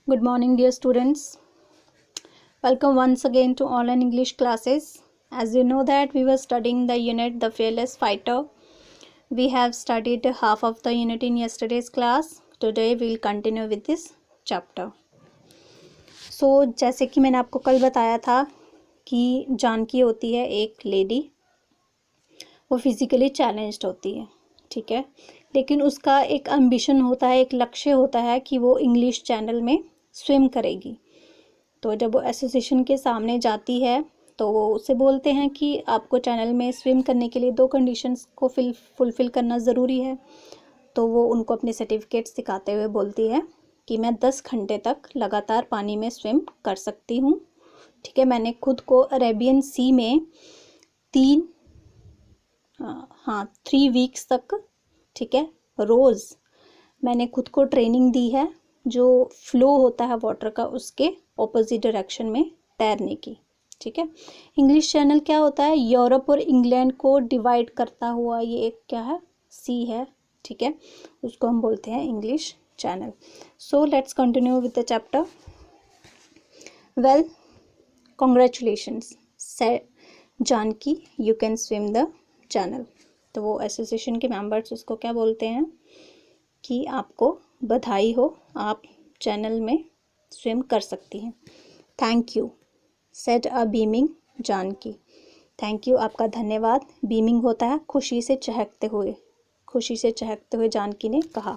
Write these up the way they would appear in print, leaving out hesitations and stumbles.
Good morning, dear students. Welcome once again to online English classes. As you know that we were studying the unit The Fearless Fighter. We have studied half of the unit in yesterday's class. Today we will continue with this chapter. So जैसे कि मैंने आपको कल बताया था कि जानकी होती है एक लेडी, वो फिजिकली चैलेंज्ड होती है, ठीक है, लेकिन उसका एक एम्बिशन होता है, एक लक्ष्य होता है कि वो इंग्लिश चैनल में स्विम करेगी। तो जब वो एसोसिएशन के सामने जाती है तो वो उसे बोलते हैं कि आपको चैनल में स्विम करने के लिए 2 कंडीशंस को फुलफ़िल करना ज़रूरी है। तो वो उनको अपने सर्टिफिकेट्स दिखाते हुए बोलती है कि मैं 10 घंटे तक लगातार पानी में स्विम कर सकती हूँ, ठीक है। मैंने खुद को अरेबियन सी में 3 वीक्स तक, ठीक है, रोज़ मैंने खुद को ट्रेनिंग दी है जो फ्लो होता है वाटर का उसके ऑपोजिट डायरेक्शन में तैरने की, ठीक है। इंग्लिश चैनल क्या होता है, यूरोप और इंग्लैंड को डिवाइड करता हुआ ये एक क्या है, सी है, ठीक है, उसको हम बोलते हैं English channel. So let's continue with the chapter. Well, congratulations Janaki, you can swim the channel. तो वो एसोसिएशन के मेंबर्स उसको क्या बोलते हैं कि आपको बधाई हो, आप चैनल में स्विम कर सकती हैं। Thank you said a beaming Janaki. Thank you, आपका धन्यवाद। बीमिंग होता है खुशी से चहकते हुए जानकी ने कहा।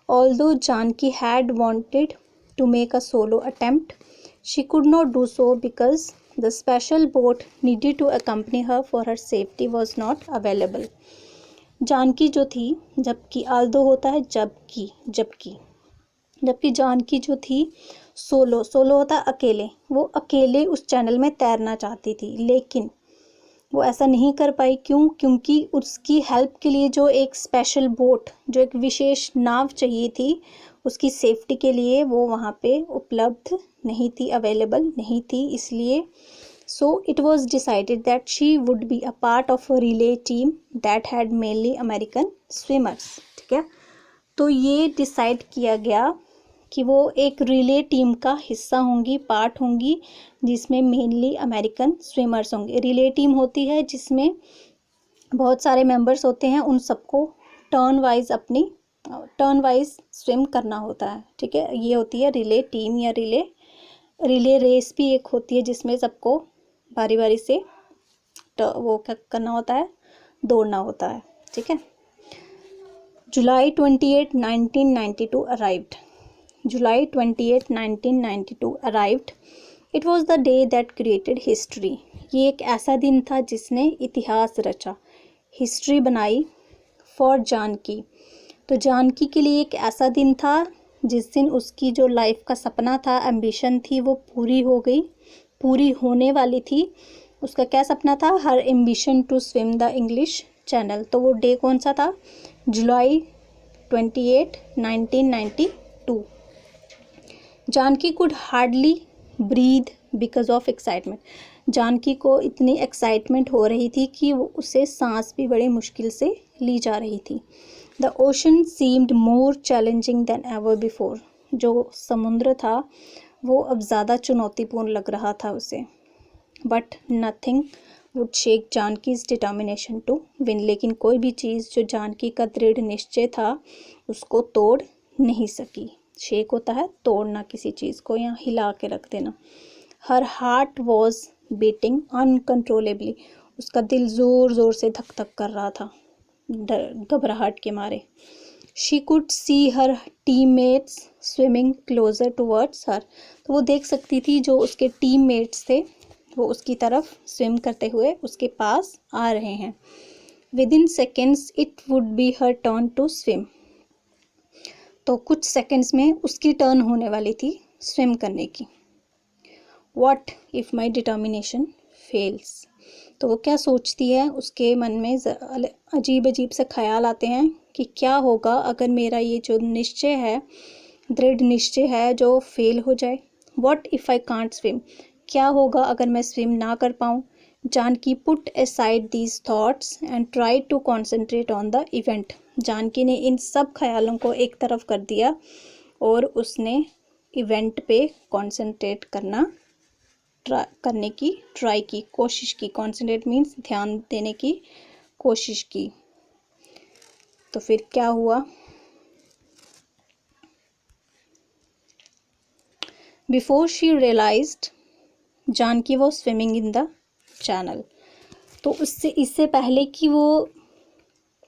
Although Janaki had wanted to make a solo attempt, she could not do so because the special boat needed to accompany her for her safety was not available. Janaki जो थी, जबकि आल्दो होता है जबकि जानकी जो थी सोलो होता है अकेले, वो अकेले उस चैनल में तैरना चाहती थी, लेकिन वो ऐसा नहीं कर पाई। क्योंकि उसकी हेल्प के लिए जो एक स्पेशल बोट, जो एक विशेष नाव चाहिए थी उसकी सेफ्टी के लिए, वो वहाँ पे उपलब्ध नहीं थी, अवेलेबल नहीं थी। इसलिए So it was decided that she would be a part of a relay team that had mainly American swimmers, ठीक है। तो ये डिसाइड किया गया कि वो एक रिले टीम का हिस्सा होंगी, पार्ट होंगी, जिसमें मेनली अमेरिकन स्विमर्स होंगे। रिले टीम होती है जिसमें बहुत सारे मेंबर्स होते हैं, उन सबको टर्न वाइज स्विम करना होता है, ठीक है। ये होती है रिले टीम या रिले रेस भी एक होती है जिसमें सबको बारी बारी से वो क्या करना होता है, दौड़ना होता है, ठीक है। जुलाई 28, 1992 arrived. July 28, 1992 arrived. It was the day that created history. ये एक ऐसा दिन था जिसने इतिहास रचा, हिस्ट्री बनाई फॉर जानकी। तो जानकी के लिए एक ऐसा दिन था जिस दिन उसकी जो लाइफ का सपना था, एम्बिशन थी, वो पूरी हो गई, पूरी होने वाली थी। उसका क्या सपना था, her ambition to swim the English Channel. तो वो डे कौन सा था, जुलाई 28, 1992। Janaki could hardly breathe because of excitement. Janaki को इतनी एक्साइटमेंट हो रही थी कि वो उसे सांस भी बड़ी मुश्किल से ली जा रही थी। The ocean seemed more challenging than ever before. जो समुद्र था वो अब ज़्यादा चुनौतीपूर्ण लग रहा था उसे। But nothing would shake Janaki's determination to win. लेकिन कोई भी चीज़ जो जानकी का दृढ़ निश्चय था उसको तोड़ नहीं सकी। शेक होता है तोड़ना किसी चीज़ को या हिला के रख देना। Her heart was beating uncontrollably. उसका दिल ज़ोर ज़ोर से धक धक कर रहा था घबराहट के मारे। She could see her teammates swimming closer towards her. तो वो देख सकती थी जो उसके टीममेट्स थे वो उसकी तरफ स्विम करते हुए उसके पास आ रहे हैं। Within seconds it would be her turn to swim. तो कुछ सेकेंड्स में उसकी टर्न होने वाली थी स्विम करने की। What if my determination fails. तो वो क्या सोचती है, उसके मन में अजीब से ख्याल आते हैं कि क्या होगा अगर मेरा ये जो निश्चय है, दृढ़ निश्चय है, जो फेल हो जाए। What if I can't swim. क्या होगा अगर मैं स्विम ना कर पाऊँ। Janaki put aside these thoughts and try to concentrate on the event. Janaki ने इन सब ख्यालों को एक तरफ कर दिया और उसने इवेंट पे कंसंट्रेट करने की ट्राई की, कोशिश की। कंसंट्रेट मीन्स ध्यान देने की कोशिश की। तो फिर क्या हुआ? Before she realised Janaki was swimming in the channel. तो इससे पहले कि वो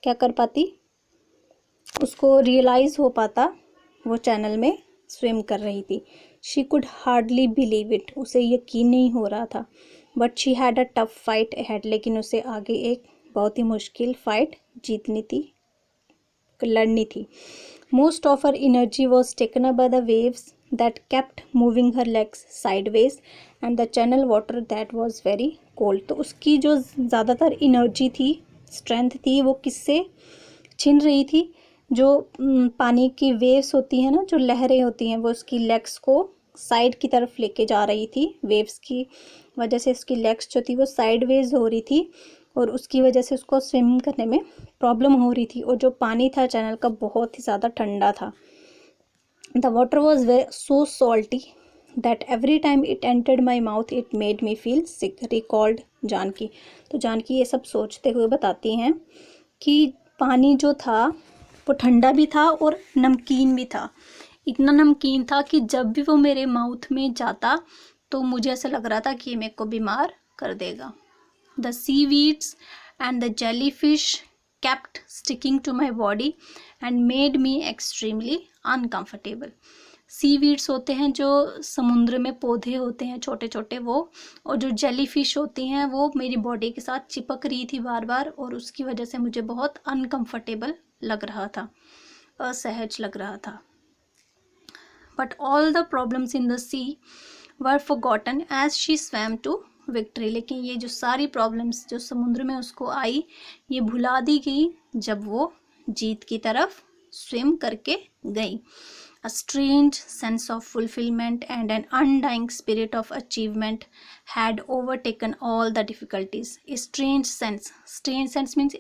क्या कर पाती, उसको रियलाइज़ हो पाता, वो चैनल में स्विम कर रही थी। She could hardly believe it, उसे यकीन नहीं हो रहा था। But she had a tough fight ahead, लेकिन उसे आगे एक बहुत ही मुश्किल फाइट जीतनी थी, लड़नी थी। Most of her energy was taken up by the waves that kept moving her legs sideways and the channel water that was very cold. तो उसकी जो ज़्यादातर एनर्जी थी, स्ट्रेंथ थी, वो किससे छिन रही थी? जो पानी की वेव्स होती हैं ना, जो लहरें होती हैं, वो उसकी लेग्स को साइड की तरफ लेके जा रही थी। वेव्स की वजह से उसकी लेग्स जो थी वो साइडवेज हो रही थी और उसकी वजह से उसको स्विम करने में प्रॉब्लम हो रही थी। और जो पानी था चैनल का बहुत ही ज़्यादा ठंडा था। The water was so salty that every time it entered my mouth it made me feel sick, recalled Janaki. तो जानकी ये सब सोचते हुए बताती हैं कि पानी जो था वो ठंडा भी था और नमकीन भी था। इतना नमकीन था कि जब भी वो मेरे माउथ में जाता तो मुझे ऐसा लग रहा था कि ये मेरे को बीमार कर देगा। The seaweeds and the jellyfish kept sticking to my body and made me extremely uncomfortable. Seaweeds होते हैं जो समुद्र में पौधे होते हैं छोटे छोटे, वो, और जो जेली फिश होती हैं वो मेरी बॉडी के साथ चिपक रही थी बार बार, और उसकी वजह से मुझे बहुत अनकंफर्टेबल लग रहा था, असहज लग रहा था। But all the problems in the sea were forgotten as she swam to victory. लेकिन ये जो सारी प्रॉब्लम्स जो समुद्र में उसको आई, ये भुला दी गई जब वो जीत की तरफ स्विम करके गई। A strange sense of fulfillment and an undying spirit of achievement had overtaken all the difficulties. A strange sense means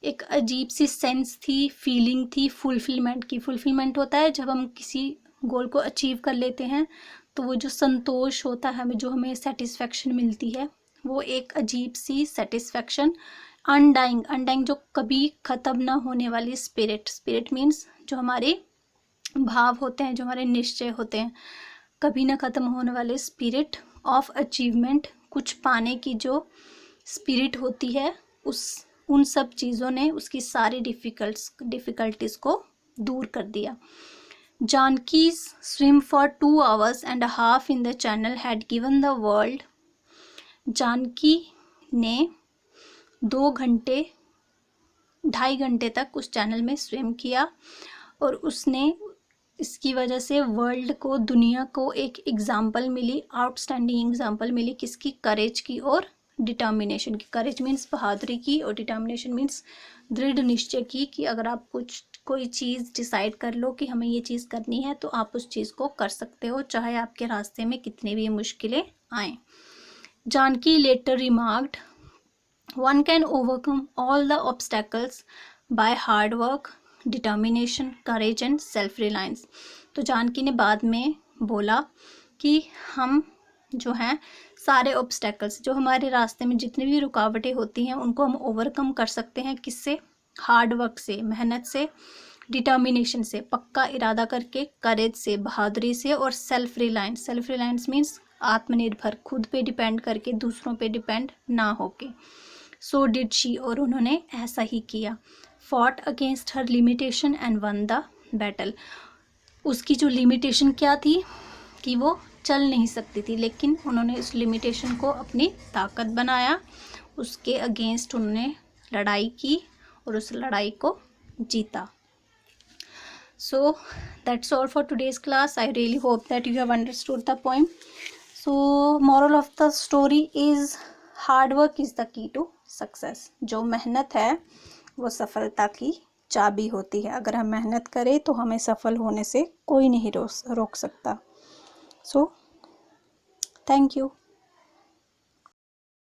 एक अजीब सी सेंस थी, फीलिंग थी फुलफिलमेंट की। फुलफिलमेंट होता है जब हम किसी गोल को अचीव कर लेते हैं तो वो जो संतोष होता है, हमें जो हमें सेटिस्फेक्शन मिलती है, वो एक अजीब सी सेटिस्फेक्शन। अनडाइंग जो कभी ख़त्म ना होने वाली स्पिरिट मीन्स जो हमारे भाव होते हैं, जो हमारे निश्चय होते हैं, कभी ना ख़त्म होने वाले स्पिरिट ऑफ अचीवमेंट। कुछ पाने की जो स्पिरिट होती है, उन सब चीज़ों ने उसकी सारी डिफ़िकल्टीज़ को दूर कर दिया। जानकी's swim for 2 hours and a half in the channel had given the world. Janaki ने 2.5 घंटे तक उस चैनल में स्विम किया और उसने इसकी वजह से वर्ल्ड को, दुनिया को एक एग्जाम्पल मिली, आउटस्टैंडिंग एग्जाम्पल मिली। किसकी? करेज की और डिटर्मिनेशन की। करेज मीन्स बहादुरी की और डिटर्मिनेशन मीन्स दृढ़ निश्चय की, कि अगर आप कोई चीज़ डिसाइड कर लो कि हमें ये चीज़ करनी है तो आप उस चीज़ को कर सकते हो, चाहे आपके रास्ते में कितनी भी मुश्किलें आएँ। Janaki later remarked, one can overcome all the obstacles by hard work, determination, courage and self reliance. तो जानकी ने बाद में बोला कि हम जो हैं सारे ऑब्स्टेकल्स, जो हमारे रास्ते में जितनी भी रुकावटें होती हैं, उनको हम ओवरकम कर सकते हैं। किससे? हार्ड वर्क से, मेहनत से, डिटर्मिनेशन से, पक्का इरादा करके, करेज से, बहादुरी से, और सेल्फ रिलायंस मीन्स आत्मनिर्भर, खुद पे डिपेंड करके, दूसरों पे डिपेंड ना होके। सो डिड शी, और उन्होंने ऐसा ही किया। Fought against her limitation and one the battle. उसकी जो लिमिटेशन क्या थी कि वो चल नहीं सकती थी, लेकिन उन्होंने उस लिमिटेशन को अपनी ताकत बनाया, उसके अगेंस्ट उन्होंने लड़ाई की और उस लड़ाई को जीता। So that's all for today's class. I really hope that you have understood the poem. So moral of the story is hard work is the key to success. जो मेहनत है वो सफलता की चाबी होती है. अगर हम मेहनत करें तो हमें सफल होने से कोई नहीं रोक सकता. So thank you.